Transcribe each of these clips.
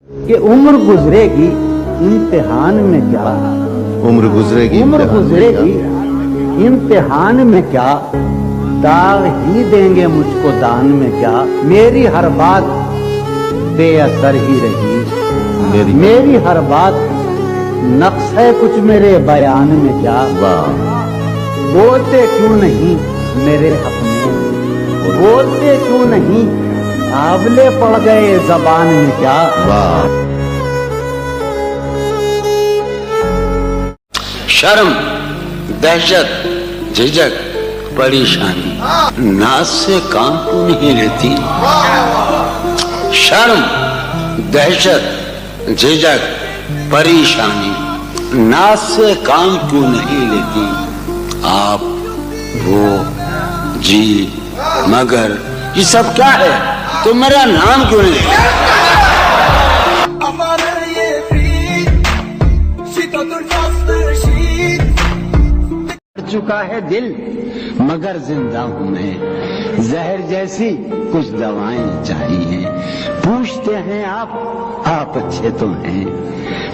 कि उम्र गुजरेगी इम्तिहान में क्या, उम्र गुजरेगी इम्तिहान में क्या, दाग ही देंगे मुझको दान में क्या। मेरी हर बात बेअसर ही रही, मेरी हर बात नक्श है कुछ मेरे बयान में क्या। बोलते क्यों नहीं मेरे हक में, बोलते क्यों नहीं, आंवले पड़ गए जबान में क्या। शर्म, दहशत, झिझक, परेशानी, नाज से काम क्यों नहीं लेती। शर्म, दहशत, झिझक, परेशानी, नाज से काम क्यों नहीं लेती। आप, वो, जी, मगर, ये सब क्या है, तो मेरा नाम क्यों नहीं लेती। चुका है दिल मगर जिंदा हूं मैं, जहर जैसी कुछ दवाएं चाहिए। पूछते हैं आप अच्छे तो हैं,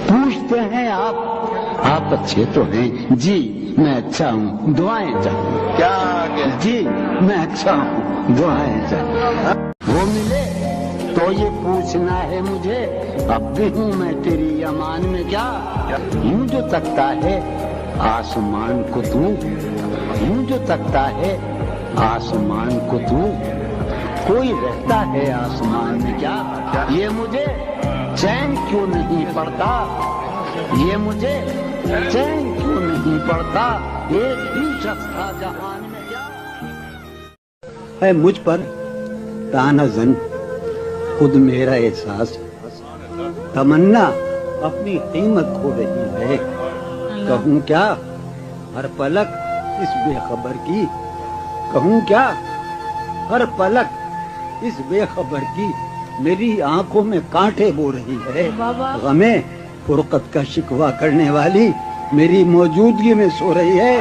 पूछते हैं आप अच्छे तो हैं। जी मैं अच्छा हूँ, दुआएं चाहिए। क्या जी मैं अच्छा हूँ, दुआएं चाहिए। वो मिले तो ये पूछना है मुझे, अब भी हूँ मैं तेरी अमान में क्या। यूं जो तकता है आसमान को तू, यूं जो तकता है आसमान को तू, कोई रहता है आसमान में क्या। ये मुझे चैन क्यों नहीं पड़ता, ये मुझे चैन क्यों नहीं पड़ता, एक ही शख्स था जहान में क्या। है मुझ पर ताना जन खुद मेरा एहसास, तमन्ना अपनी कीमत खो रही है। कहूँ क्या हर पलक इस बेखबर की, कहूँ क्या हर पलक इस बेखबर की, मेरी आंखों में कांटे बो रही है। गमे फुरकत का शिकवा करने वाली मेरी मौजूदगी में सो रही है।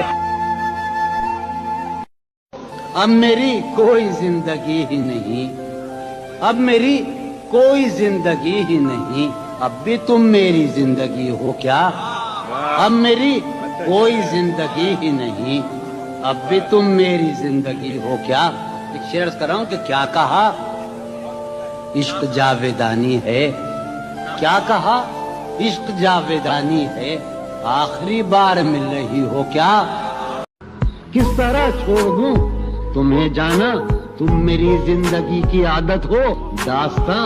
अब मेरी कोई जिंदगी ही नहीं, अब मेरी कोई जिंदगी ही नहीं, अब भी तुम मेरी जिंदगी हो क्या। अब मेरी कोई जिंदगी ही नहीं, अब भी तुम मेरी जिंदगी हो क्या। एक शेर कर रहा हूं कि क्या कहा इश्क जावेदानी है, क्या कहा इश्क जावेदानी है, आखिरी बार मिल रही हो क्या। किस तरह छोड़ दूं तुम्हें जाना, तुम मेरी जिंदगी की आदत हो। दास्तां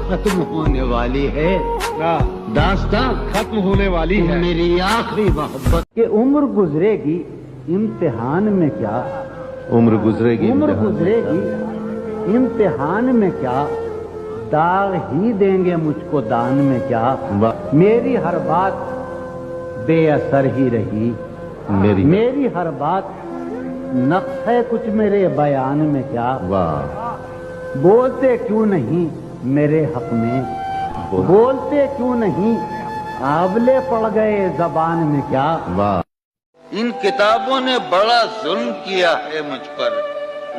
खत्म होने वाली है, दास्तां खत्म होने वाली है, मेरी आखिरी मोहब्बत। कि उम्र गुजरेगी इम्तिहान में क्या, उम्र गुजरेगी इम्तिहान में क्या, दाग ही देंगे मुझको दान में क्या। मेरी हर बात बेअसर ही रही, मेरी हर बात नक्श है कुछ मेरे बयान में क्या। बोलते क्यों नहीं मेरे हक में, बोलते क्यों नहीं, आंवले पड़ गए जबान में क्या। इन किताबों ने बड़ा जुल्म किया है मुझ पर,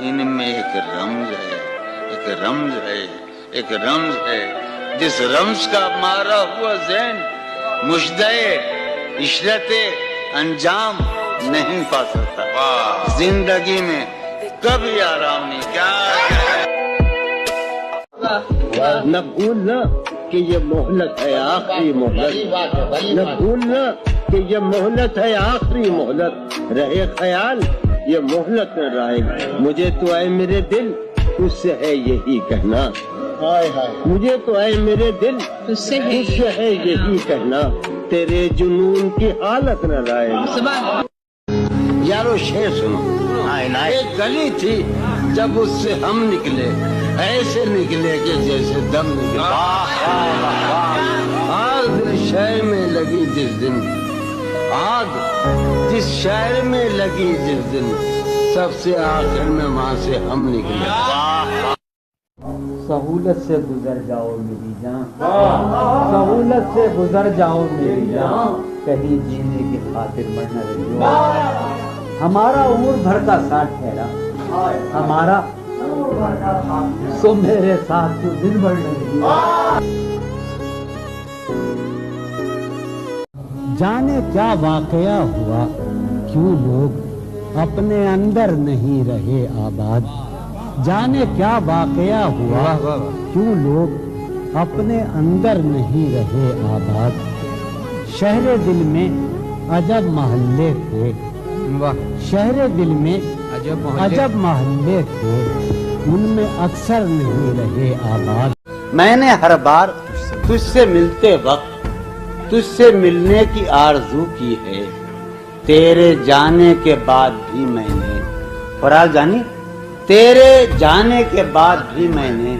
इनमें एक रमज है, एक रमज है, एक रमज है, जिस रमज का मारा हुआ ज़हन मुश्दे इशरते अंजाम नहीं पा सकता। जिंदगी में कभी आराम नहीं। क्या न भूलना कि ये मोहलत है आखिरी मोहलत, न भूलना कि ये मोहलत है आखिरी मोहलत। रहे ख्याल ये मोहलत न रहेगी, मुझे तो आए मेरे दिल तुझसे है यही कहना। मुझे तो आए मेरे दिल तुझसे है यही कहना, तेरे जुनून की हालत न रहेगी। यारो शेर सुनो, एक गली थी जब उससे हम निकले, ऐसे निकले कि जैसे दम निकले। आग जिस शहर में लगी जिस दिन, आग जिस शहर में लगी जिस दिन, सबसे आखिर में वहां से हम निकले। सहूलत से गुजर जाओ मेरी जान, सहूलत से गुजर जाओ मेरी जान, कहीं जीने की खातिर मरना रही। हमारा उम्र भर का साथ ठहरा, हमारा सो मेरे साथ तो दिन भर नहीं। जाने क्या वाकया हुआ, क्यों लोग अपने अंदर नहीं रहे आबाद। जाने क्या वाकया हुआ, क्यों लोग अपने अंदर नहीं रहे आबाद। शहर दिल में अजब महल्ले थे, शहर दिल में अजब महल्ले थे, उनमें अक्सर नहीं रहे आबाद। मैंने हर बार तुझसे मिलते वक्त तुझसे मिलने की आरज़ू की है, तेरे जाने के बाद भी मैंने, फराज जानी, तेरे जाने के बाद भी मैंने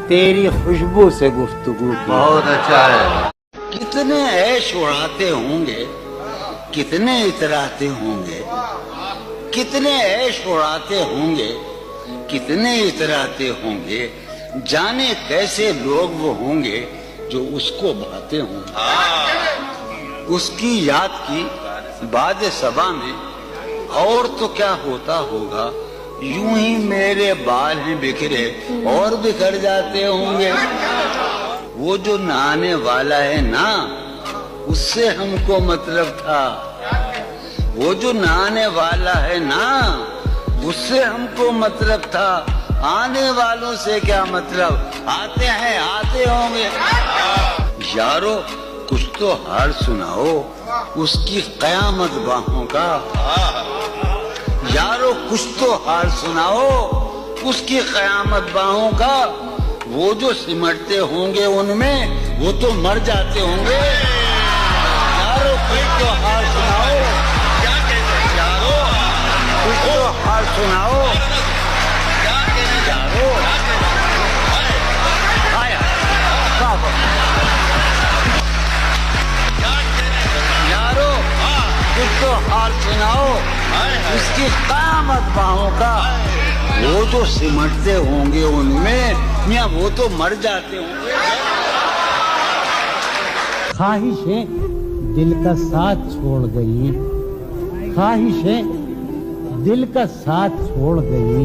तेरी खुशबू से गुफ्तगू की। बहुत अच्छा है। कितने ऐश उड़ाते होंगे, कितने इतराते होंगे, कितने ऐश उड़ाते होंगे, कितने इतराते होंगे, जाने कैसे लोग वो होंगे जो उसको भाते होंगे। उसकी याद की बाद सबा में और तो क्या होता होगा, यूं ही मेरे बाल हैं बिखरे और बिखर जाते होंगे। वो जो नहाने वाला है ना, उससे हमको मतलब था। वो जो नहाने वाला है ना, उससे हमको मतलब था। आने वालों से क्या मतलब, आते हैं आते होंगे। यारो कुछ तो हाल सुनाओ उसकी कयामत बाहों का। यारो कुछ तो हाल सुनाओ उसकी कयामत बाहों का। वो जो सिमटते होंगे उनमें वो तो मर जाते होंगे। यारो कुछ तो हाल सुनाओ, यारो कुछ तो हाल सुनाओ, यारो आया यारो कुछ तो हाल सुनाओ उसकी क़यामत बाहों का। वो जो सिमटते होंगे उनमें या वो तो मर जाते होंगे। ख्वाहिशें दिल का साथ छोड़ गई, ख्वाहिशें दिल का साथ छोड़ गई।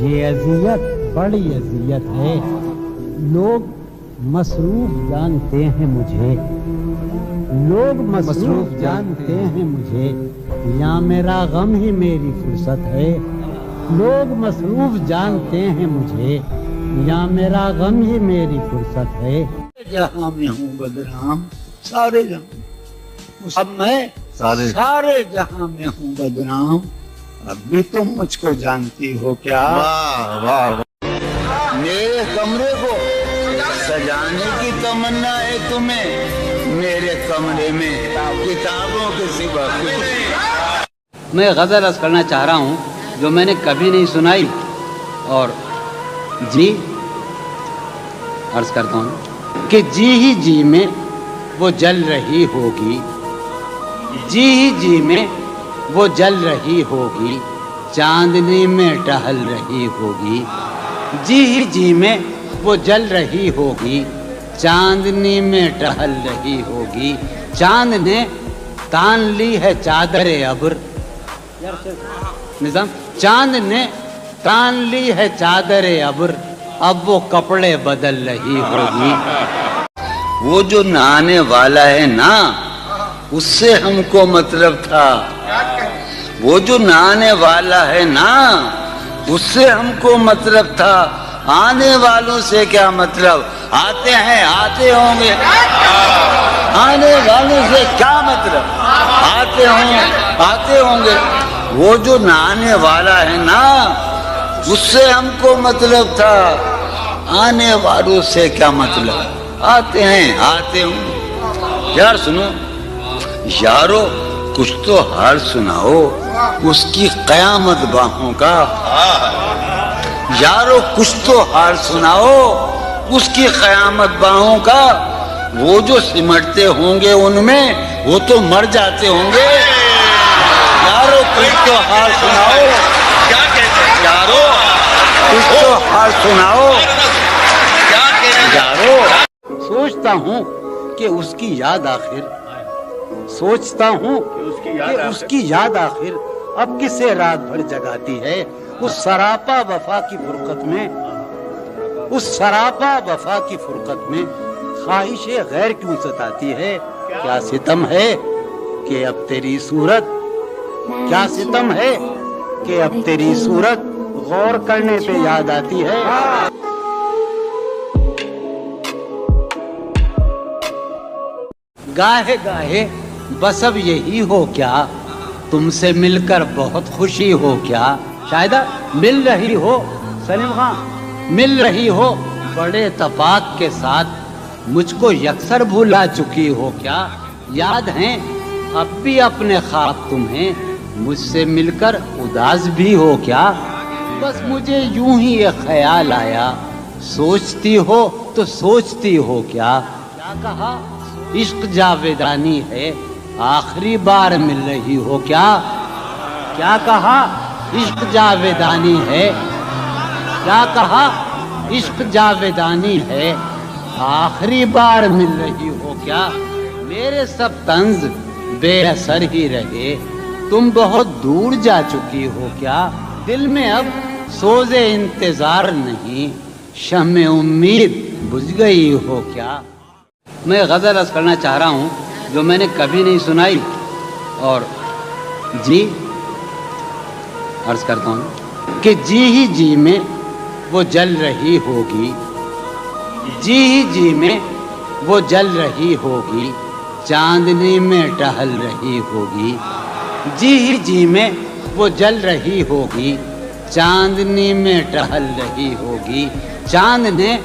ये अजियत बड़ी अजियत है, लोग मसरूफ जानते हैं मुझे, लोग मसरूफ जानते हैं मुझे। या मेरा गम ही मेरी फुर्सत है, लोग मसरूफ जानते हैं मुझे। या मेरा गम ही मेरी फुर्सत है। जहाँ में हूँ बदनाम सारे जहाँ, अब मैं सारे जहाँ में हूँ बदनाम। अब भी तुम मुझको जानती हो क्या? मेरे कमरे को सजाने की तमन्ना है तुम्हें, मेरे कमरे में किताबों के सिवा कुछ। मैं गज़ल अर्ज़ करना चाह रहा हूँ जो मैंने कभी नहीं सुनाई, और जी अर्ज़ करता हूँ कि जी ही जी में वो जल रही होगी, जी ही जी में वो जल रही होगी, चांदनी में टहल रही होगी। जी ही जी में वो जल रही होगी, चांदनी में टहल रही होगी। चांद ने तान ली है चादर अब्र, निज़ाम, चांद ने तान ली है चादर अब्र, अब वो कपड़े बदल रही होगी। वो जो नहाने वाला है ना, उससे हमको मतलब था। वो जो नहाने वाला है ना, उससे हमको मतलब था। आने वालों से क्या मतलब, आते हैं आते होंगे। आने वालों से क्या मतलब, आते होंगे आते होंगे। वो जो नहाने वाला है ना, उससे हमको मतलब था। आने वालों से क्या मतलब, आते हैं आते होंगे। यार सुनो, यारो कुछ तो हाल सुनाओ उसकी कयामत बाहों का। यारो कुछ तो हाल सुनाओ उसकी कयामत बाहों का। वो जो सिमटते होंगे उनमें वो तो मर जाते होंगे। यारो कुछ तो हाल सुनाओ, क्या कहते हैं यारो, कुछ तो हाल सुनाओ, क्या कहते यारो। सोचता हूँ कि उसकी याद आखिर, सोचता हूँ कि उसकी याद आखिर अब किसे रात भर जगाती है। उस सरापा वफा की फुरकत में, उस सरापा वफा की फुरकत में ख्वाहिशे गैर क्यों सताती है। क्या सितम है कि अब तेरी सूरत, क्या सितम है कि अब तेरी सूरत गौर करने पे याद आती है। गाहे गाहे बस अब यही हो क्या, तुमसे मिलकर बहुत खुशी हो क्या। शायद मिल रही हो सलीम खान, मिल रही हो बड़े तफाक के साथ, मुझको यकसर भुला चुकी हो क्या। याद हैं अब भी अपने ख्वाब तुम्हें, मुझसे मिलकर उदास भी हो क्या। बस मुझे यूं ही ये ख्याल आया, सोचती हो तो सोचती हो क्या। क्या कहा इश्क जावेदानी है, आखिरी बार मिल रही हो क्या। क्या कहा इश्क जावेदानी है, क्या कहा इश्क जावेदानी है, आखिरी बार मिल रही हो क्या। मेरे सब तंज बेअसर ही रहे, तुम बहुत दूर जा चुकी हो क्या। दिल में अब सोज़े इंतजार नहीं, शम्मे उम्मीद बुझ गई हो क्या। मैं गज़ल अर्ज़ करना चाह रहा हूँ जो मैंने कभी नहीं सुनाई, और जी अर्ज़ करता हूँ कि जी ही जी में वो जल रही होगी, जी ही जी में वो जल रही होगी, चांदनी में टहल रही होगी। जी ही जी में वो जल रही होगी, चांदनी में टहल रही होगी। चांद ने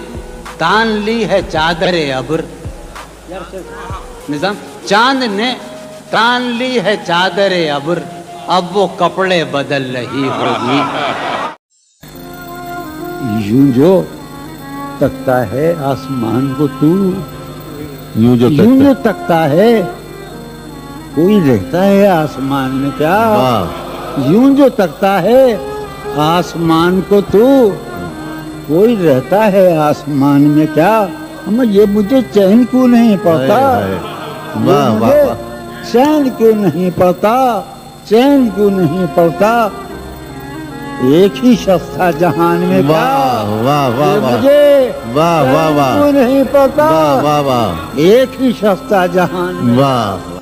तान ली है चादरे अब्र, निजाम चांद ने तान ली है चादरे अब्र, अब वो कपड़े बदल रही होगी। यूं जो तकता है आसमान को तू, यूं जो तकता है, कोई रहता है आसमान में क्या। यूं जो तकता है आसमान को तू, कोई रहता है आसमान में क्या। ये मुझे चैन क्यों नहीं पड़ता, वाह वाह, चैन क्यों नहीं पड़ता, चैन क्यों नहीं पड़ता। एक ही शख्स था जहान में, वाह वाह वाह, मुझे वाह वाह वाह, क्यों नहीं पड़ता, वाह वाह वाह, एक ही शख्स था जहान में। वाह